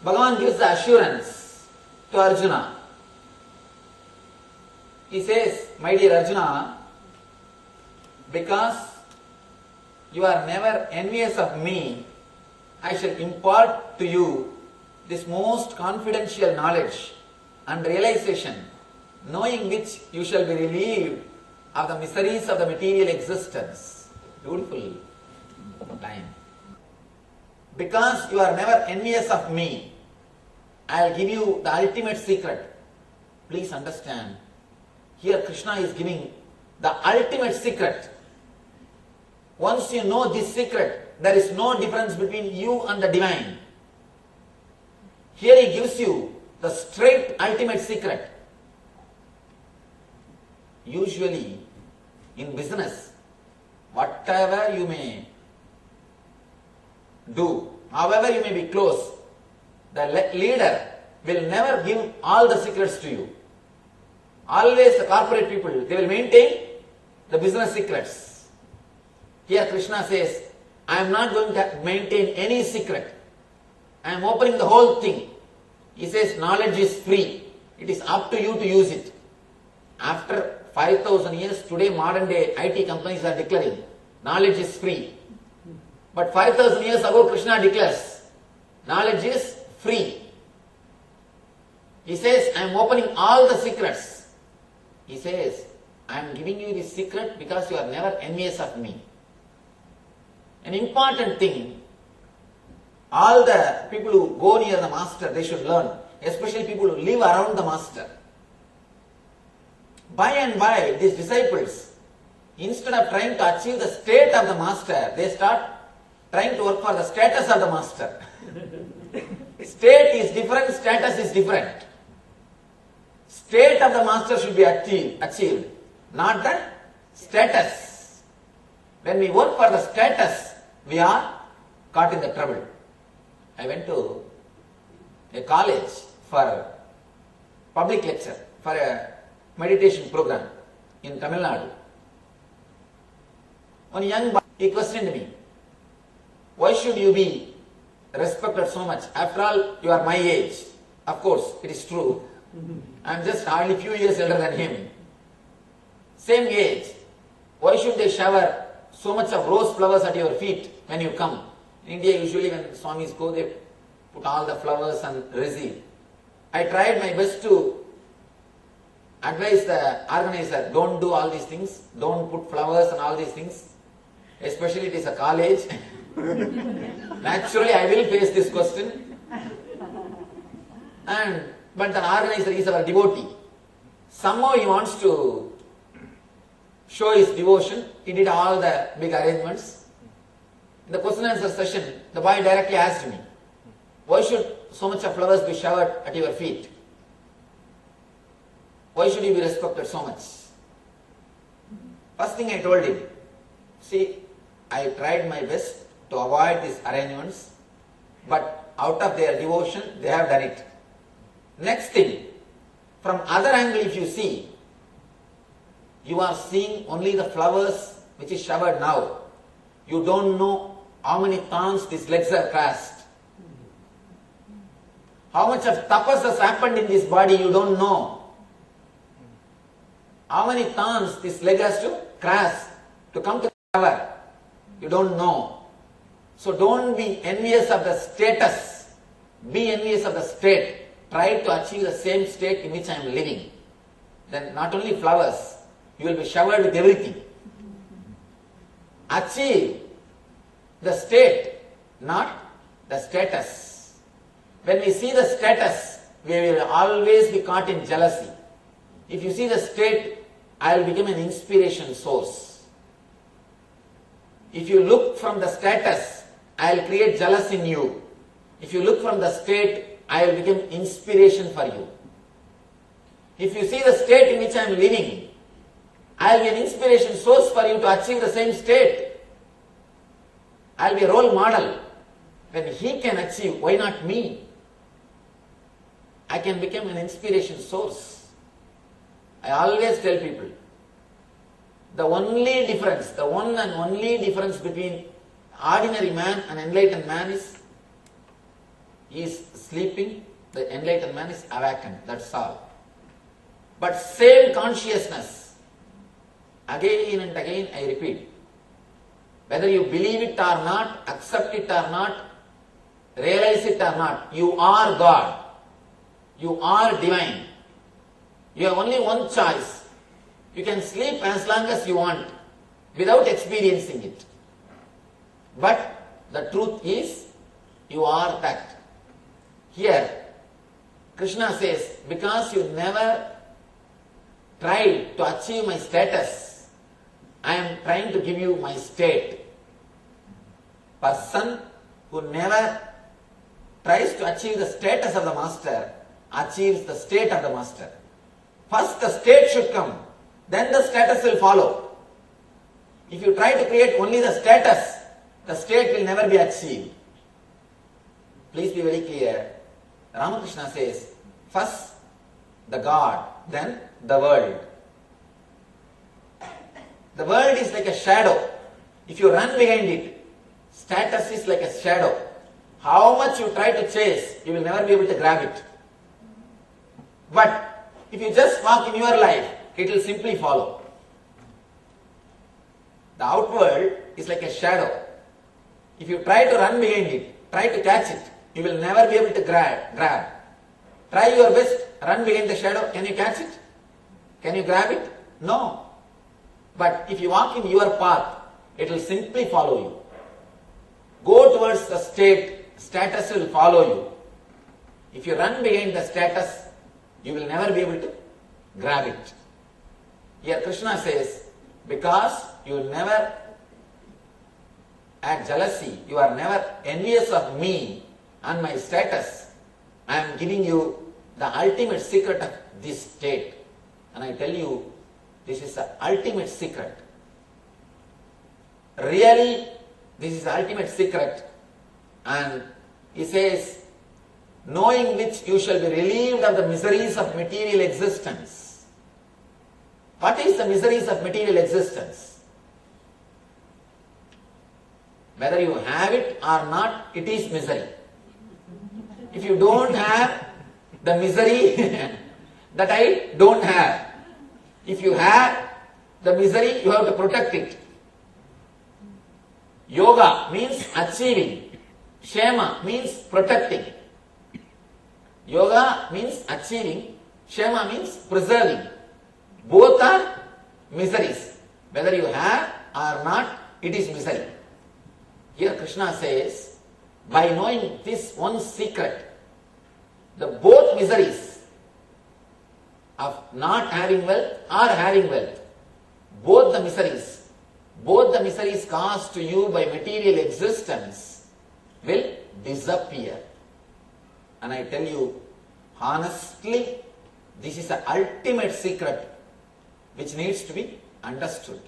Bhagavan gives the assurance to Arjuna. He says, my dear Arjuna, because you are never envious of me, I shall impart to you this most confidential knowledge and realization, knowing which you shall be relieved of the miseries of the material existence. Beautiful line. Because you are never envious of me, I will give you the ultimate secret. Please understand, here Krishna is giving the ultimate secret. Once you know this secret, there is no difference between you and the divine. Here he gives you the straight ultimate secret. Usually, in business, whatever you may do, however you may be close, the leader will never give all the secrets to you. Always the corporate people, they will maintain the business secrets. Here Krishna says, I am not going to maintain any secret. I am opening the whole thing. He says, knowledge is free. It is up to you to use it. After 5,000 years, today modern day IT companies are declaring, knowledge is free. But 5,000 years ago, Krishna declares, knowledge is free. He says, I am opening all the secrets. He says, I am giving you this secret because you are never envious of me. An important thing, all the people who go near the master, they should learn, especially people who live around the master. By and by, these disciples, instead of trying to achieve the state of the master, they start trying to work for the status of the master. State is different, status is different. State of the master should be achieved, not the status. When we work for the status, we are caught in the trouble. I went to a college for public lecture, for a meditation program in Tamil Nadu. One young boy, he questioned me, why should you be respected so much? After all, you are my age. Of course, it is true. I am just hardly few years elder than him. Same age. Why should they shower so much of rose flowers at your feet when you come? In India, usually when Swamis go, they put all the flowers and receive. I tried my best to advise the organizer, don't do all these things, don't put flowers and all these things, especially it is a college. Naturally, I will face this question. But the organizer is our devotee. Somehow he wants to show his devotion. He did all the big arrangements. In the question and answer session, the boy directly asked me, why should so much of flowers be showered at your feet? Why should you be respected so much? First thing I told him, see, I tried my best to avoid these arrangements, but out of their devotion, they have done it. Next thing, from other angle if you see, you are seeing only the flowers which is showered now. You don't know how many thorns these legs have crossed. How much of tapas has happened in this body, you don't know. How many thorns this leg has to cross to come to the shower, you don't know. So don't be envious of the status. Be envious of the state. Try to achieve the same state in which I am living. Then not only flowers, you will be showered with everything. Achieve the state, not the status. When we see the status, we will always be caught in jealousy. If you see the state, I will become an inspiration source. If you look from the status, I will create jealousy in you. If you look from the state, I will become inspiration for you. If you see the state in which I am living, I will be an inspiration source for you to achieve the same state. I will be a role model. When he can achieve, why not me? I can become an inspiration source. I always tell people, the only difference, the one and only difference between ordinary man and enlightened man is he is sleeping, the enlightened man is awakened, that's all. But same consciousness, again and again I repeat, whether you believe it or not, accept it or not, realize it or not, you are God. You are divine. You have only one choice. You can sleep as long as you want without experiencing it. But the truth is, you are that. Here, Krishna says, because you never tried to achieve my status, I am trying to give you my state. Person who never tries to achieve the status of the master achieves the state of the master. First the state should come, then the status will follow. If you try to create only the status, the state will never be achieved. Please be very clear. Ramakrishna says, first the God, then the world. The world is like a shadow. If you run behind it, status is like a shadow. How much you try to chase, you will never be able to grab it. But if you just walk in your life, it will simply follow. The outworld is like a shadow. If you try to run behind it, try to catch it, you will never be able to grab. Try your best, run behind the shadow. Can you catch it? Can you grab it? No. But if you walk in your path, it will simply follow you. Go towards the status will follow you. If you run behind the status, you will never be able to grab it. Here Krishna says, because you never had jealousy, you are never envious of me and my status, I am giving you the ultimate secret of this state. And I tell you, this is the ultimate secret. Really, this is the ultimate secret. And he says, knowing which you shall be relieved of the miseries of material existence. What is the miseries of material existence? Whether you have it or not, it is misery. If you don't have the misery that I don't have, if you have the misery, you have to protect it. Yoga means achieving. Kshema means protecting. Yoga means achieving. Kshema means preserving. Both are miseries. Whether you have or not, it is misery. Here Krishna says, by knowing this one secret, the both miseries of not having wealth or having wealth, both the miseries caused to you by material existence will disappear. And I tell you, honestly, this is the ultimate secret which needs to be understood.